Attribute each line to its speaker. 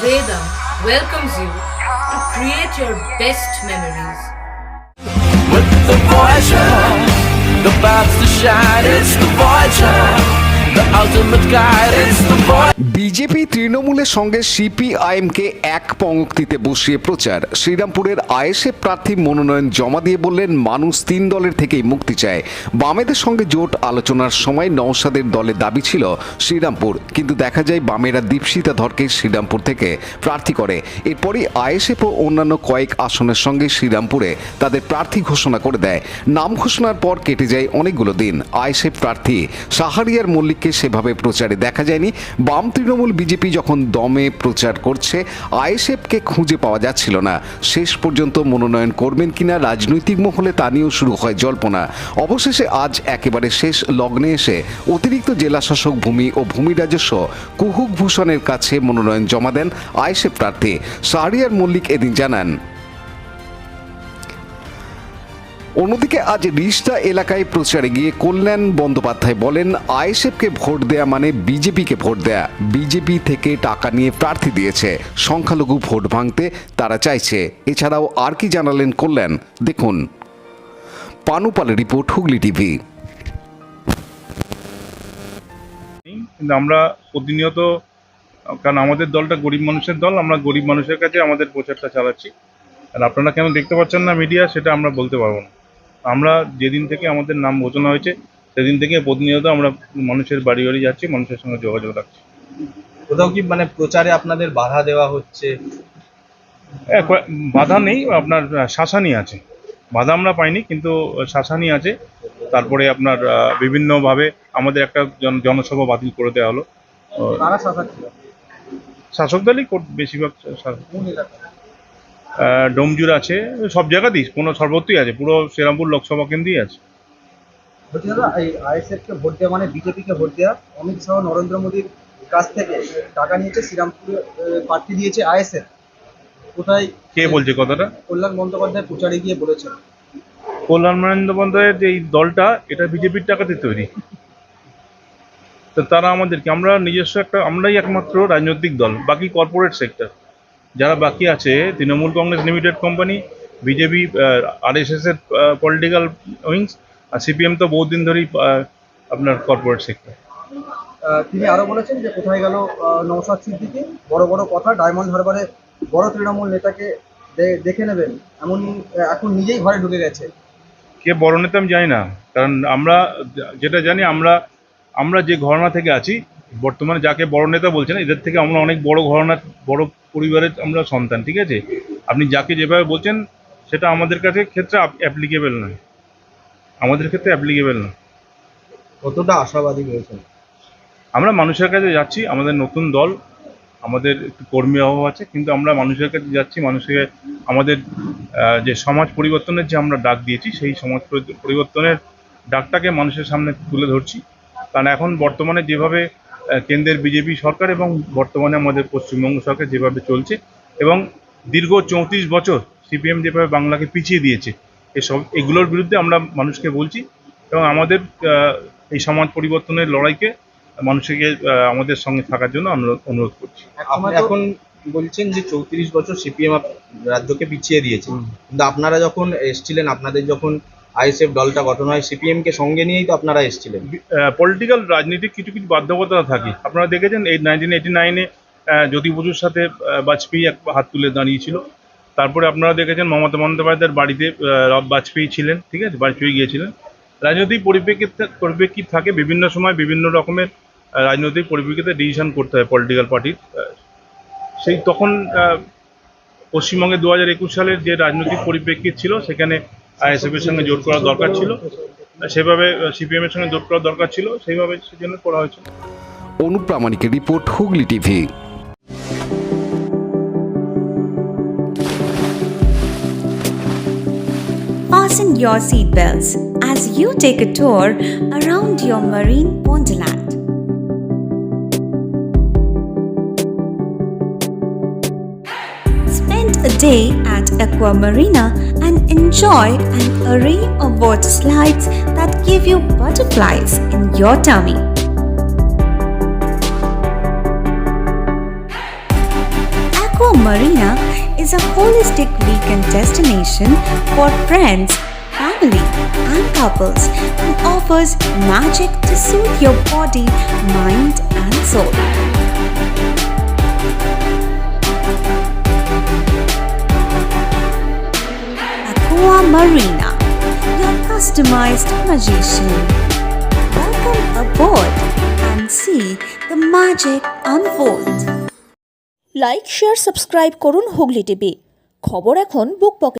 Speaker 1: Vedam welcomes you to create your best memories.
Speaker 2: With the Voyager, the path to shine, it's the Voyager, the ultimate guide, it's the Voyager.
Speaker 3: BJP তৃণমূলের সঙ্গে সিপিআইএমকে এক পংক্তিতে বসিয়ে প্রচার। শ্রীরামপুরের ISF প্রার্থী মনোনয়ন জমা দিয়ে বললেন মানুষ তিন দলের থেকেই মুক্তি চায়। বামেদের সঙ্গে জোট আলোচনার সময় নওশাদের দলের দাবি ছিল শ্রীরামপুর, কিন্তু দেখা যায় বামেরা দীপশিতা ধরকে শ্রীরামপুর থেকে প্রার্থী করে। এরপরই আইএসএফ ও অন্যান্য কয়েক আসনের সঙ্গে শ্রীরামপুরে তাদের প্রার্থী ঘোষণা করে দেয়। নাম ঘোষণার পর কেটে যায় অনেকগুলো দিন। আইএসএফ প্রার্থী শাহরিয়ার মল্লিককে সেভাবে প্রচারে দেখা যায়নি। বাম তৃণমূল বিজেপি যখন দমে প্রচার করছে, আইএসএফকে খুঁজে পাওয়া যাচ্ছিল না। শেষ পর্যন্ত মনোনয়ন করবেন কিনা রাজনৈতিক মহলে তা নিয়েও শুরু হয় জল্পনা। অবশেষে আজ একেবারে শেষ লগ্নে এসে অতিরিক্ত জেলাশাসক ভূমি ও ভূমি রাজস্ব কুহুক ভূষণের কাছে মনোনয়ন জমা দেন আইএসএফ প্রার্থী শাহরিয়ার মল্লিক। এদিন জানান, অন্যদিকে আজ রিষ্টা এলাকায় প্রচারে গিয়ে কল্যাণ বন্দ্যোপাধ্যায় বলেন, আইএসএফকে ভোট দেয়া মানে বিজেপিকে ভোট দেয়া। বিজেপি থেকে টাকা নিয়ে প্রার্থী দিয়েছে, সংখ্যালঘু ভোট ভাঙতে তারা চাইছে। এছাড়াও আর কি জানালেন কল্যাণ, দেখুন। পানুপালের রিপোর্ট, হুগলি টিভি।
Speaker 4: কিন্তু আমরা প্রতিনিয়ত, কারণ আমাদের দলটা গরিব মানুষের দল, আমরা গরিব মানুষের কাছে আমাদের প্রচারটা চালাচ্ছি। আর আপনারা কেন দেখতে পাচ্ছেন না মিডিয়া, সেটা আমরা বলতে পারবো না। আমরা যেদিন থেকে আমাদের নাম ঘোষণা হয়েছে সেদিন থেকে প্রতিনিয়ত আমরা মানুষের বাড়ি বাড়ি যাচ্ছি, মানুষের সঙ্গে যোগাযোগ রাখছি।
Speaker 5: কোথাও কি মানে প্রচারে আপনাদের বাধা দেওয়া হচ্ছে?
Speaker 4: বাধা নেই, আপনার শাসানি আছে। বাধা আমরা পাইনি, কিন্তু শাসানি আছে। তারপরে আপনার বিভিন্নভাবে আমাদের একটা জনসভা বাতিল করে দেওয়া হলো। শাসক দলই বেশিরভাগ ডোমজুর আছে, সব জায়গাতেই, কোনো সর্বত্রই আছে, পুরো শ্রীরামপুর লোকসভা কেন্দ্রেই আছে।
Speaker 6: বলছি দাদা, এই আইএসএফকে ভোট দেওয়া মানে বিজেপিকে ভোট দেওয়া। অমিত শাহ নরেন্দ্র মোদীর কাছ থেকে টাকা নিয়েছে, শ্রীরামপুরে প্রার্থী দিয়েছে আইএসএফ। কোথায়,
Speaker 4: কে বলছে কথাটা?
Speaker 6: কল্যাণ বন্দ্যোপাধ্যায় প্রচারে গিয়ে বলেছেন।
Speaker 4: কল্যাণ বন্দ্যোপাধ্যায়ের যে এই দলটা, এটা বিজেপির টাকাতে তৈরি। তো তারা আমাদেরকে, আমরা নিজস্ব একটা, আমরাই একমাত্র রাজনৈতিক দল, বাকি কর্পোরেট সেক্টর যারা বাকি আছে, Trinamool Congress limited company, BJP, RSS এর পলিটিক্যাল উইংস, আর সিপিএম তো বহুদিন ধরেই আপনার কর্পোরেট সেক্টর।
Speaker 6: তিনি আরো বলেছেন যে কোথায় গেল নওশাদ সিদ্দিকী, বড় বড় কথা, ডায়মন্ড হারবারে বড় তৃণমূল নেতাকে দেখে নেবেন, এমনই এখন নিজেই ঘরে ঢুকে গেছে।
Speaker 4: কে বড় নেতা আমি জানি না, কারণ আমরা যেটা জানি, আমরা যে ঘরানা থেকে আছি বর্তমানে, যাকে বড় নেতা বলছেন, এদের থেকে আমরা অনেক বড় ঘরানার, বড় পরিবারের আমরা সন্তান। ঠিক আছে, আপনি যাকে যেভাবে বলছেন সেটা আমাদের কাছে ক্ষেত্রে অ্যাপ্লিকেবল নয়, আমাদের ক্ষেত্রে অ্যাপ্লিকেবল না।
Speaker 6: কতটা আশাবাদী রয়েছেন?
Speaker 4: আমরা মানুষের কাছে যাচ্ছি, আমাদের নতুন দল, আমাদের একটু কর্মী অভাব আছে, কিন্তু আমরা মানুষের কাছে যাচ্ছি। মানুষকে আমাদের যে সমাজ পরিবর্তনের যে আমরা ডাক দিয়েছি, সেই সমাজ পরিবর্তনের ডাকটাকে মানুষের সামনে তুলে ধরছি। কারণ এখন বর্তমানে যেভাবে কেন্দ্রের বিজেপি সরকার এবং বর্তমানে আমাদের পশ্চিমবঙ্গ সরকার যেভাবে চলছে, এবং দীর্ঘ 34 বছর সিপিএম যেভাবে বাংলাকে পিছিয়ে দিয়েছে, এগুলোর বিরুদ্ধে আমরা মানুষকে বলছি, এবং আমাদের এই সমাজ পরিবর্তনের লড়াইকে মানুষকে আমাদের সঙ্গে থাকার জন্য অনুরোধ করছি।
Speaker 5: এখন বলছেন যে 34 বছর সিপিএম রাজ্যকে পিছিয়ে দিয়েছে, কিন্তু আপনারা যখন এসেছিলেন, আপনাদের যখন আইএসএফ দলটা গঠন হয়, সিপিএম কে সঙ্গে নিয়েই তো আপনারা এসেছিলেন।
Speaker 4: পলিটিক্যাল রাজনীতির কিছু কিছু বাধ্যবাধকতা থাকে। আপনারা দেখেছেন 1989-এ জ্যোতি বসুর সাথে বাজপেয়ী এক হাত তুলে দাঁড়িয়েছিল। তারপরে আপনারা দেখেছেন মমতা বন্দ্যোপাধ্যায়ের বাড়িতে বাজপেয়ী ছিলেন। ঠিক আছে, বাজপেয়ী গিয়েছিলেন। রাজনৈতিক পরিপ্রেক্ষিত থাকে, বিভিন্ন সময় বিভিন্ন রকমের রাজনৈতিক পরিপ্রেক্ষিতে ডিসিশন করতে হয় পলিটিক্যাল পার্টির। সেই তখন পশ্চিমবঙ্গে 2021 সালের যে রাজনৈতিক পরিপ্রেক্ষিত ছিল, সেখানে আইএসএফ এর সঙ্গে জোট করা দরকার ছিল, সেভাবে সিপিএম এর সঙ্গে জোট করা দরকার ছিল, সেইভাবে সেজন্য করা হয়েছে।
Speaker 3: অনুপ প্রামাণিকের report, Hooghly TV.
Speaker 7: Fasten your seatbelts as you take a tour around your marine wonderland. Spend a day at Aqua Marina and enjoy an array of water slides that give you butterflies in your tummy. Aqua Marina is a holistic weekend destination for friends, family, and couples and offers magic to soothe your body, mind, and soul. Aqua Marina, your customized magician. Welcome aboard and see the magic unfold.
Speaker 8: Like share subscribe করুন Hooghly TV. খবর এখন বুক pocket.